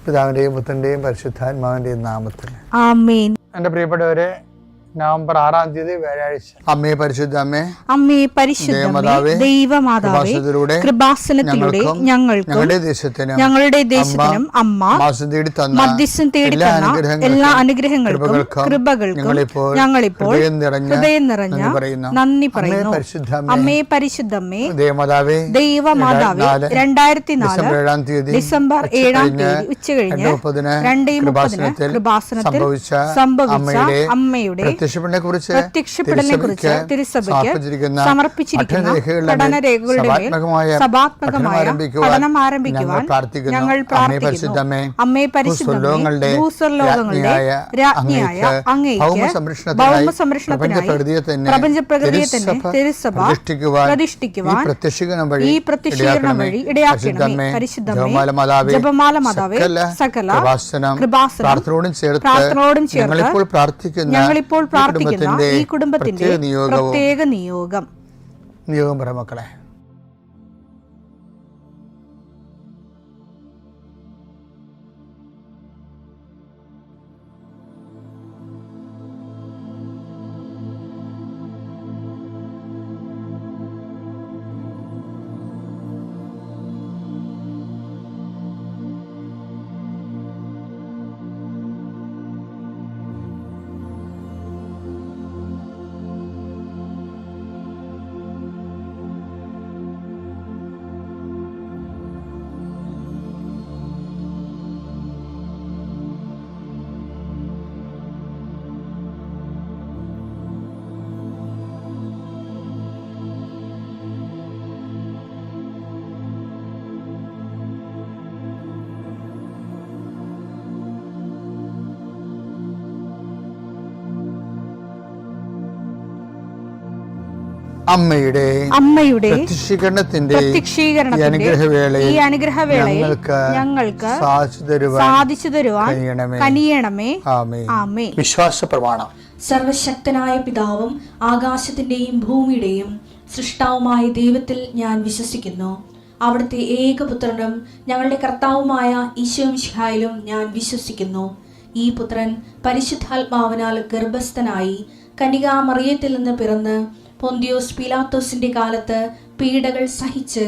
പിതാവിന്റെയും പുത്രന്റെയും പരിശുദ്ധാത്മാവിന്റെയും നാമത്തിൽ ആമേൻ. എൻ്റെ പ്രിയപ്പെട്ടവരെ, നവംബർ 6 വ്യാഴാഴ്ച. അമ്മേ പരിശുദ്ധ അമ്മേ, അമ്മേ പരിശുദ്ധമേ, ദൈവമാതാവേ, കൃപാസനത്തിലൂടെ ഞങ്ങളുടെ ദേശത്തിനും അമ്മ മധ്യസ്ഥം തേടി തന്ന എല്ലാ അനുഗ്രഹങ്ങൾക്കും കൃപകൾക്കും ഞങ്ങളിപ്പോൾ ഹൃദയം നിറഞ്ഞ നന്ദി പറയുന്നു. അമ്മേ പരിശുദ്ധമേ, ദൈവമാതാവേ, 2004 ഡിസംബർ 7 ഉച്ചകഴിഞ്ഞ് 2:30 കൃപാസനത്തിൽ സംഭവിച്ച അമ്മയുടെ പ്രത്യക്ഷപ്പെടലിനെക്കുറിച്ച് തിരുസഭയ്ക്ക് സമർപ്പിച്ചിരിക്കുന്ന പഠനരേഖകളുടെ മേൽ സഭാത്മകമായ പഠനം ആരംഭിക്കുവാൻ ഞങ്ങൾ പ്രാർത്ഥിക്കുന്നു. അമ്മേ പരിശുദ്ധമേ, ഭൂസ്വർലോകങ്ങളുടെ രാജ്ഞിയായ അങ്ങേയ്ക്ക് ഭൗമസംരക്ഷണത്തിനായി പ്രപഞ്ചപ്രകൃതിയെ തന്നെ തിരുസഭ പ്രതിഷ്ഠിക്കുവാൻ ഈ പ്രത്യക്ഷീകരണം വഴി ഇടയാക്കണമേ. പരിശുദ്ധമേ, ജപമാല മാതാവേ, സകല കൃപാസനം പ്രാർത്ഥനയോടും ചേർത്ത് ഞങ്ങളിപ്പോൾ പ്രാർത്ഥിക്കുന്ന ഈ കുടുംബത്തിന്റെ പ്രത്യേക നിയോഗം പറ മക്കളെ. അമ്മയുടെ പ്രത്യക്ഷീകരണത്തിന്റെ ഈ അനുഗ്രഹവേളയിൽ ഞങ്ങൾക്ക് സാധിച്ചു തരുവാൻ കനിയണമേ. ആമേൻ. വിശ്വാസ പ്രമാണം. സർവശക്തനായ പിതാവും ആകാശത്തിന്റെയും ഭൂമിയുടെയും സൃഷ്ടാവുമായ ദൈവത്തിൽ ഞാൻ വിശ്വസിക്കുന്നു. അവിടുത്തെ ഏകപുത്രനും ഞങ്ങളുടെ കർത്താവുമായ ഈശോമിശിഹായിലും ഞാൻ വിശ്വസിക്കുന്നു. ഈ പുത്രൻ പരിശുദ്ധാത്മാവിനാൽ ഗർഭസ്ഥനായി കന്യകാമറിയത്തിൽ നിന്ന് പിറന്ന് പൊന്തിയോസ് പീലാത്തോസിന്റെ കാലത്ത് പീഡകൾ സഹിച്ച്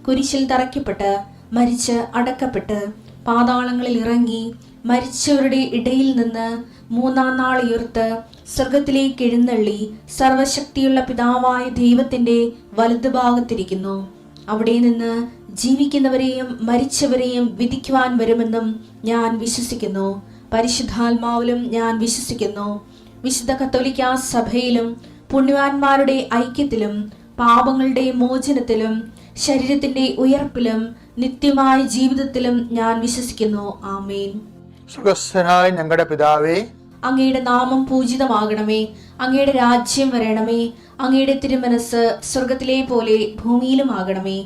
കുരിശിൽ തറയ്ക്കപ്പെട്ട് മരിച്ച് അടക്കപ്പെട്ട് പാതാളങ്ങളിൽ ഇറങ്ങി മരിച്ചവരുടെ ഇടയിൽ നിന്ന് 3-ാം നാൾ ഉയർത്ത് സ്വർഗത്തിലേക്ക് എഴുന്നള്ളി സർവശക്തിയുള്ള പിതാവായ ദൈവത്തിന്റെ വലതുഭാഗത്തിരിക്കുന്നു. അവിടെ നിന്ന് ജീവിക്കുന്നവരെയും മരിച്ചവരെയും വിധിക്കുവാൻ വരുമെന്നും ഞാൻ വിശ്വസിക്കുന്നു. പരിശുദ്ധാത്മാവിലും ഞാൻ വിശ്വസിക്കുന്നു. വിശുദ്ധ കത്തോലിക്കാ സഭയിലും പുണ്യവാന്മാരുടെ ഐക്യത്തിലും പാപങ്ങളുടെ മോചനത്തിലും ശരീരത്തിന്റെ ഉയർപ്പിലും നിത്യമായ ജീവിതത്തിലും ഞാൻ വിശ്വസിക്കുന്നു. ആമേൻ. സുഖസ്ഥനായ ഞങ്ങളുടെ പിതാവേ, അങ്ങയുടെ നാമം പൂജിതമാകണമേ. അങ്ങയുടെ രാജ്യം വരണമേ. അങ്ങയുടെ തിരുമനസ് സ്വർഗത്തിലെ പോലെ ഭൂമിയിലും ആകണമേ.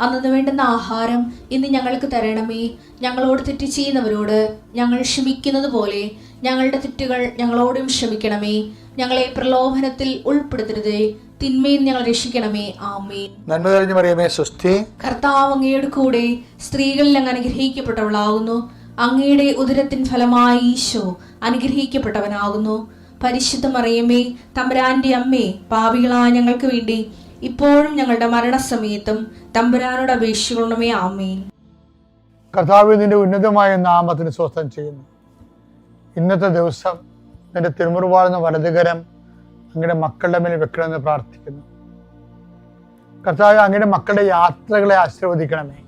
അന്നു വേണ്ടുന്ന ആഹാരം ഇന്ന് ഞങ്ങൾക്ക് തരണമേ. ഞങ്ങളോട് തെറ്റ് ചെയ്യുന്നവരോട് ഞങ്ങൾ ക്ഷമിക്കുന്നത് പോലെ ഞങ്ങളുടെ തെറ്റുകൾ ഞങ്ങളോടും ക്ഷമിക്കണമേ. ഞങ്ങളെ പ്രലോഭനത്തിൽ ഉൾപ്പെടുത്തരുതേ, തിന്മയിൽ ഞങ്ങൾ രക്ഷിക്കണമേ. ആമേൻ. നന്മ നിറഞ്ഞ മറിയമേ, സ്വസ്തി. കർത്താവ് അങ്ങയുടെ കൂടെ സ്ത്രീകളിൽ അങ്ങ് അനുഗ്രഹിക്കപ്പെട്ടവളാകുന്നു. അങ്ങയുടെ ഉദരത്തിൻ ഫലമായി ഈശോ അനുഗ്രഹിക്കപ്പെട്ടവനാകുന്നു. പരിശുദ്ധ മറിയമേ, തമ്പുരാന്റെ അമ്മേ, പാപികളായ ഞങ്ങൾക്ക് വേണ്ടി ഇപ്പോഴും ഞങ്ങളുടെ മരണസമയത്തും തമ്പുരാനോട് അപേക്ഷിക്കണമേ. ആമേൻ. കർത്താവ് നിന്റെ ഉന്നതമായ നാമത്തിന് സ്വസ്ഥം ചെയ്യുന്നു. ഇന്നത്തെ ദിവസം നിന്റെ തിരുമുറുവാളുന്ന വലതുകരം അങ്ങയുടെ മക്കളുടെ മേൽ വെക്കണമെന്ന് പ്രാർത്ഥിക്കുന്നു. കർത്താവ് അങ്ങയുടെ മക്കളുടെ യാത്രകളെ ആശീർവദിക്കണമേ.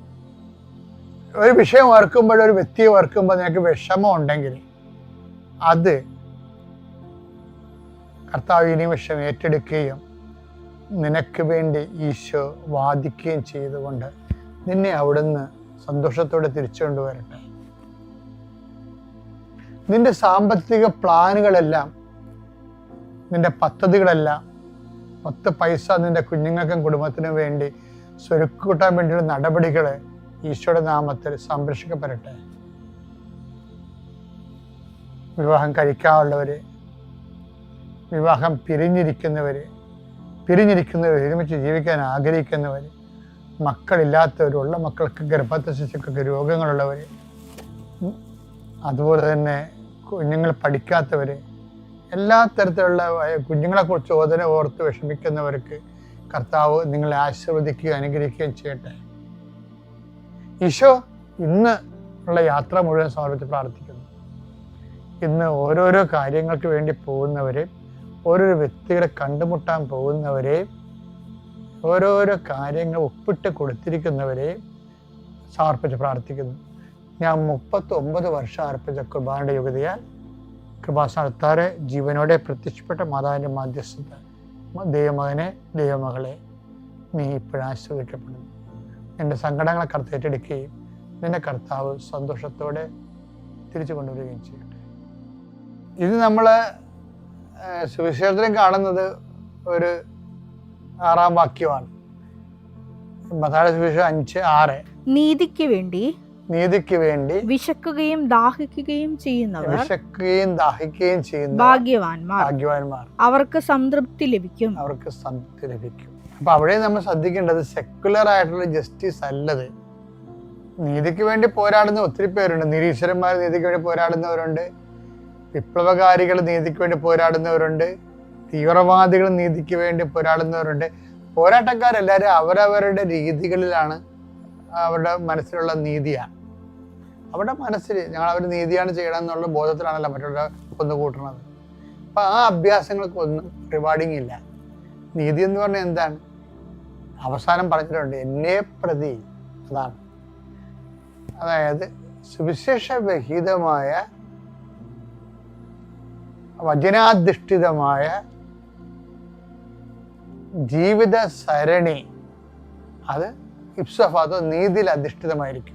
ഒരു വിഷയം ഓർക്കുമ്പോൾ, ഒരു വ്യക്തിയെ ഓർക്കുമ്പോൾ നിനക്ക് വിഷമം ഉണ്ടെങ്കിൽ അത് കർത്താവ് ഈ നിമിഷം ഏറ്റെടുക്കുകയും നിനക്ക് വേണ്ടി ഈശോ വാദിക്കുകയും ചെയ്തുകൊണ്ട് നിന്നെ അവിടുന്ന് സന്തോഷത്തോടെ തിരിച്ചു കൊണ്ടുവരട്ടെ. നിന്റെ സാമ്പത്തിക പ്ലാനുകളെല്ലാം, നിന്റെ പദ്ധതികളെല്ലാം, 10 പൈസ നിന്റെ കുഞ്ഞുങ്ങൾക്കും കുടുംബത്തിനും വേണ്ടി സ്വരുക്കൂട്ടാൻ വേണ്ടിയുള്ള നടപടികൾ ഈശോയുടെ നാമത്തിൽ സംരക്ഷിക്കപ്പെടട്ടെ. വിവാഹം കഴിക്കാനുള്ളവര്, വിവാഹം പിരിഞ്ഞിരിക്കുന്നവര്, ഒരുമിച്ച് ജീവിക്കാൻ ആഗ്രഹിക്കുന്നവർ, മക്കളില്ലാത്തവർ, ഉള്ള മക്കൾക്ക് ഗർഭസ്ഥ ശിശുക്കൾക്ക് രോഗങ്ങളുള്ളവർ, അതുപോലെ തന്നെ കുഞ്ഞുങ്ങൾ പഠിക്കാത്തവർ, എല്ലാ തരത്തിലുള്ള കുഞ്ഞുങ്ങളെക്കുറിച്ച് ഓർത്ത് വിഷമിക്കുന്നവർക്ക് കർത്താവ് നിങ്ങളെ ആശീർവദിക്കുകയും അനുഗ്രഹിക്കുകയും ചെയ്യട്ടെ. ഈശോ ഇന്ന് ഉള്ള യാത്ര മുഴുവൻ സമർപ്പിച്ച് പ്രാർത്ഥിക്കുന്നു. ഇന്ന് ഓരോരോ കാര്യങ്ങൾക്ക് വേണ്ടി പോകുന്നവരെ, ഓരോരോ വ്യക്തികളെ കണ്ടുമുട്ടാൻ പോകുന്നവരെ, ഓരോരോ കാര്യങ്ങൾ ഒപ്പിട്ട് കൊടുത്തിരിക്കുന്നവരെ സമർപ്പിച്ച് പ്രാർത്ഥിക്കുന്നു. ഞാൻ 39 വർഷം അർപ്പിച്ച കുർബാനയുടെ യോഗ്യതയാൽ കൃപാസനത്താറെ ജീവനോടെ പ്രത്യക്ഷപ്പെട്ട മാതാവിൻ്റെ മധ്യസ്ഥത ദൈവമകനെ, ദൈവമകളെ, നീ ഇപ്പോഴും ആശീർവദിക്കപ്പെടുന്നു. നിന്റെ സങ്കടങ്ങളെ കർത്തേറ്റെടുക്കുകയും നിന്നെ കർത്താവ് സന്തോഷത്തോടെ തിരിച്ചു കൊണ്ടുവരികയും ചെയ്യട്ടെ. ഇത് നമ്മൾ സുവിശേഷത്തിലും കാണുന്നത് ഒരു 6-ാം വാക്യമാണ്. മത്തായിയുടെ സുവിശേഷം 5:6. നീതിക്ക് വേണ്ടി വിശക്കുകയും ദാഹിക്കുകയും ചെയ്യുന്നവർ ഭാഗ്യവാന്മാർ, അവർക്ക് സംതൃപ്തി ലഭിക്കും. അപ്പൊ അവിടെ നമ്മൾ ശ്രദ്ധിക്കേണ്ടത് സെക്കുലർ ആയിട്ടുള്ള ജസ്റ്റിസ് അല്ലത്. നീതിക്ക് വേണ്ടി പോരാടുന്ന ഒത്തിരി പേരുണ്ട്. നിരീശ്വരന്മാർ നീതിക്ക് വേണ്ടി പോരാടുന്നവരുണ്ട്, വിപ്ലവകാരികൾ നീതിക്ക് വേണ്ടി പോരാടുന്നവരുണ്ട്, തീവ്രവാദികൾ നീതിക്ക് വേണ്ടി പോരാടുന്നവരുണ്ട്. പോരാട്ടക്കാരെല്ലാവരും അവരവരുടെ രീതികളിലാണ്, അവരുടെ മനസ്സിലുള്ള നീതിയാണ്. അവരുടെ മനസ്സിൽ ഞങ്ങൾ അവർ നീതിയാണ് ചെയ്യണം എന്നുള്ള ബോധത്തിലാണല്ലോ മറ്റുള്ള കൊന്നുകൂട്ടുന്നത്. അപ്പം ആ അഭ്യാസങ്ങൾക്കൊന്നും റിവാർഡിങ് ഇല്ല. നീതി എന്ന് പറഞ്ഞാൽ എന്താണ്? അവസാനം പറഞ്ഞിട്ടുണ്ട്, എന്നെ പ്രതി. അതാണ്, അതായത് സുവിശേഷവിഹിതമായ വചനാധിഷ്ഠിതമായ ജീവിത സരണി അത് ഇപ്സഫാത്തോ നീതിയിൽ അധിഷ്ഠിതമായിരിക്കും.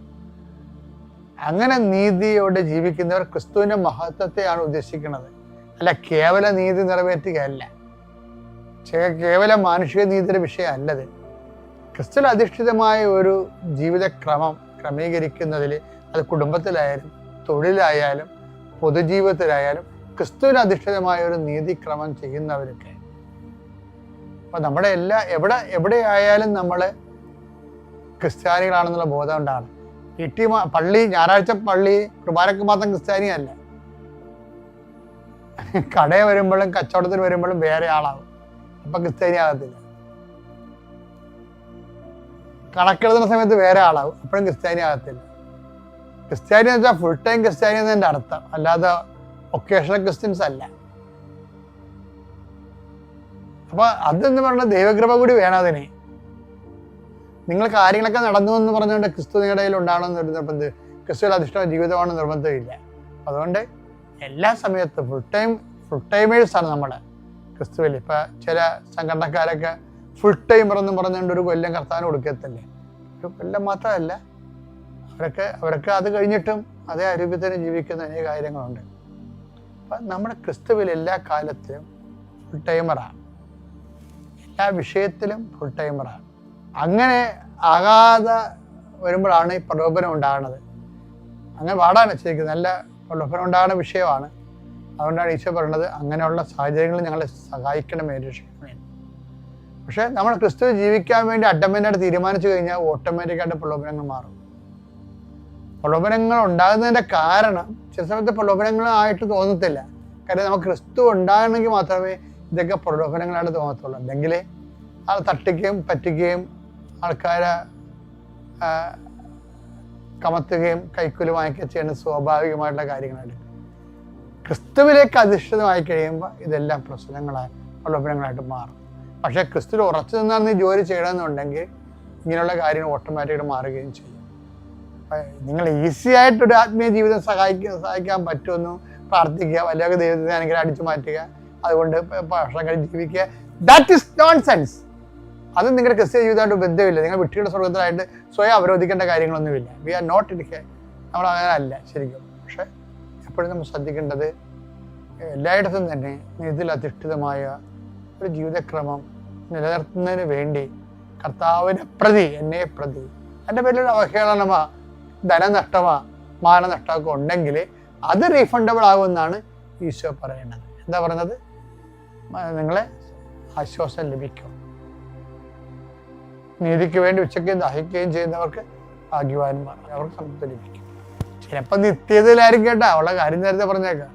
അങ്ങനെ നീതിയോടെ ജീവിക്കുന്നവർ ക്രിസ്തുവിന്റെ മഹത്വത്തെയാണ് ഉദ്ദേശിക്കുന്നത്, അല്ല കേവല നീതി നിറവേറ്റുകയല്ല, കേവല മാനുഷിക നീതിയുടെ വിഷയമല്ലത്. ക്രിസ്തുവിൽ അധിഷ്ഠിതമായ ഒരു ജീവിതക്രമം ക്രമീകരിക്കുന്നതിൽ, അത് കുടുംബത്തിലായാലും തൊഴിലായാലും പൊതുജീവിതത്തിലായാലും ക്രിസ്തുവിൽ അധിഷ്ഠിതമായ ഒരു നീതിക്രമം ചെയ്യുന്നവരൊക്കെ, അപ്പൊ നമ്മുടെ എവിടെയായാലും നമ്മൾ ക്രിസ്ത്യാനികളാണെന്നുള്ള ബോധം കൊണ്ടാണ്. പള്ളി, ഞായറാഴ്ച പള്ളി കുർബാനക്ക് മാത്രം ക്രിസ്ത്യാനിയല്ല. കടയിൽ വരുമ്പോഴും കച്ചവടത്തിന് വരുമ്പോഴും വേറെ ആളാവും, അപ്പൊ ക്രിസ്ത്യാനി ആകത്തില്ല. കണക്കെഴുതുന്ന സമയത്ത് വേറെ ആളാവും, അപ്പോഴും ക്രിസ്ത്യാനി ആകത്തില്ല. ക്രിസ്ത്യാനി എന്ന് വെച്ചാൽ ഫുൾ ടൈം ക്രിസ്ത്യാനി എന്നതിൻ്റെ അർത്ഥം, അല്ലാതെ ഒക്കേഷണൽ ക്രിസ്ത്യൻസ് അല്ല. അപ്പൊ അതെന്ന് പറഞ്ഞാൽ ദൈവകൃപ കൂടി വേണം അതിന്. നിങ്ങൾ കാര്യങ്ങളൊക്കെ നടന്നു എന്ന് പറഞ്ഞുകൊണ്ട് ക്രിസ്തു നിങ്ങളുടെ കയ്യിൽ ഉണ്ടാകണമെന്ന് നിർബന്ധം, ക്രിസ്തുവിൽ അധിഷ്ഠിത ജീവിതമാണെന്ന് നിർബന്ധമില്ല. അതുകൊണ്ട് എല്ലാ സമയത്തും ഫുൾ ടൈമേഴ്സാണ് നമ്മുടെ ക്രിസ്തുവിൽ. ഇപ്പൊ ചില സംഘടനക്കാരൊക്കെ ഫുൾ ടൈമർ എന്ന് പറഞ്ഞുകൊണ്ട് ഒരു കൊല്ലം കർത്താവിന് കൊടുക്കത്തില്ലേ. ഒരു കൊല്ലം മാത്രമല്ല, അവരൊക്കെ അത് കഴിഞ്ഞിട്ടും അതേ ആരോഗ്യത്തിന് ജീവിക്കുന്ന അനേക കാര്യങ്ങളുണ്ട്. അപ്പം നമ്മുടെ ക്രിസ്തുവിൽ എല്ലാ കാലത്തിലും ഫുൾ ടൈമറാണ്, എല്ലാ വിഷയത്തിലും ഫുൾ ടൈമറാണ്. അങ്ങനെ ആകാതെ വരുമ്പോഴാണ് ഈ പ്രലോഭനം ഉണ്ടാകുന്നത്. അങ്ങനെ പാടാണ് ശരിക്കും, നല്ല പ്രലോഭനം ഉണ്ടാകുന്ന വിഷയമാണ്. അതുകൊണ്ടാണ് ഈശോ പറയുന്നത്, അങ്ങനെയുള്ള സാഹചര്യങ്ങളിൽ ഞങ്ങളെ സഹായിക്കണമേ, രക്ഷിക്കണമേ. പക്ഷെ നമ്മൾ ക്രിസ്തു ജീവിക്കാൻ വേണ്ടി അഡ്ഡമെൻ്റായിട്ട് തീരുമാനിച്ചു കഴിഞ്ഞാൽ ഓട്ടോമാറ്റിക്കായിട്ട് പ്രലോഭനങ്ങൾ മാറും. പ്രലോഭനങ്ങൾ ഉണ്ടാകുന്നതിൻ്റെ കാരണം ചില സമയത്ത് പ്രലോഭനങ്ങളായിട്ട് തോന്നത്തില്ല. കാര്യം നമുക്ക് ക്രിസ്തു ഉണ്ടാകണമെങ്കിൽ മാത്രമേ ഇതൊക്കെ പ്രലോഭനങ്ങളായിട്ട് തോന്നത്തുള്ളൂ. അല്ലെങ്കിൽ ആൾ തട്ടിക്കുകയും പറ്റിക്കുകയും ആൾക്കാരെ കമത്തുകയും കൈക്കൂലി വാങ്ങിക്കുകയും ചെയ്യുന്ന സ്വാഭാവികമായിട്ടുള്ള കാര്യങ്ങളായിട്ട്. ക്രിസ്തുവിലേക്ക് അധിഷ്ഠിതമായി കഴിയുമ്പോൾ ഇതെല്ലാം പ്രലോഭനങ്ങളായിട്ട് മാറും. പക്ഷേ ക്രിസ്തുവിൽ ഉറച്ചു നിന്നാൽ നീ ജോലി ചെയ്യണമെന്നുണ്ടെങ്കിൽ ഇങ്ങനെയുള്ള കാര്യങ്ങൾ ഓട്ടോമാറ്റിക്കായിട്ട് മാറുകയും ചെയ്യും. നിങ്ങൾ ഈസി ആയിട്ടൊരു ആത്മീയ ജീവിതം സഹായിക്കാൻ പറ്റുമെന്ന് പ്രാർത്ഥിക്കുക, വല്ലതൊക്കെ ദൈവത്തെ അനുഗ്രഹം അടിച്ചു മാറ്റുക, അതുകൊണ്ട് വർഷങ്ങൾ ജീവിക്കുക, ദാറ്റ് ഈസ് നോൺസെൻസ്. അത് നിങ്ങളുടെ ക്രിസ്ത്യ ജീവിതമായിട്ട് ബന്ധമില്ല. നിങ്ങൾ വിട്ടിയുടെ സ്വർഗത്തിലായിട്ട് സ്വയം അവരോധിക്കേണ്ട കാര്യങ്ങളൊന്നുമില്ല. വി ആർ നോട്ട് ഇരിക്കുക, നമ്മൾ അങ്ങനെ അല്ല ശരിക്കും. പക്ഷെ എപ്പോഴും നമ്മൾ ശ്രദ്ധിക്കേണ്ടത് എല്ലായിടത്തും തന്നെ ഇതിൽ അധിഷ്ഠിതമായ ഒരു ജീവിതക്രമം നിലനിർത്തുന്നതിന് വേണ്ടി കർത്താവിനെ പ്രതി, എന്നെ പ്രതി, എൻ്റെ പേരിലൊരു അവഹേളനമാ, ധനനഷ്ടമാ, മാനനഷ്ടമൊക്കെ ഉണ്ടെങ്കിൽ അത് റീഫണ്ടബിൾ ആകുമെന്നാണ് ഈശോ പറയുന്നത്. എന്താ പറയുന്നത്? നിങ്ങളെ ആശ്വാസം ലഭിക്കും. നീതിക്ക് വേണ്ടി ഉച്ചയ്ക്ക് ദാഹിക്കുകയും ചെയ്യുന്നവർക്ക് ഭാഗ്യവാന്മാർ, അവർക്ക് സംതൃപ്തി ലഭിക്കും. ചിലപ്പോൾ നിത്യതയിലായിരിക്കും കേട്ടാ. ഉള്ള കാര്യം നേരത്തെ പറഞ്ഞേക്കാം.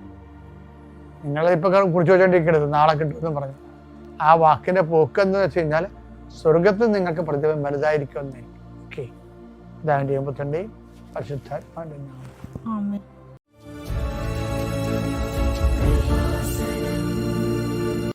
നിങ്ങളിപ്പോൾ കുറിച്ച് വെച്ചോണ്ടിരിക്കരുത് നാളെ കിട്ടുമെന്ന് പറഞ്ഞു. ആ വാക്കിന്റെ പോക്ക് എന്ന് വെച്ച് കഴിഞ്ഞാൽ സ്വർഗത്തിൽ നിങ്ങൾക്ക് പ്രതിഫലം വലുതായിരിക്കും എന്നായിരിക്കും. ഓക്കെ, ഇതാണ് ദൈവത്തിൻ്റെയും പരിശുദ്ധാത്മാവിൻ്റെയും നാമം. ആമേൻ.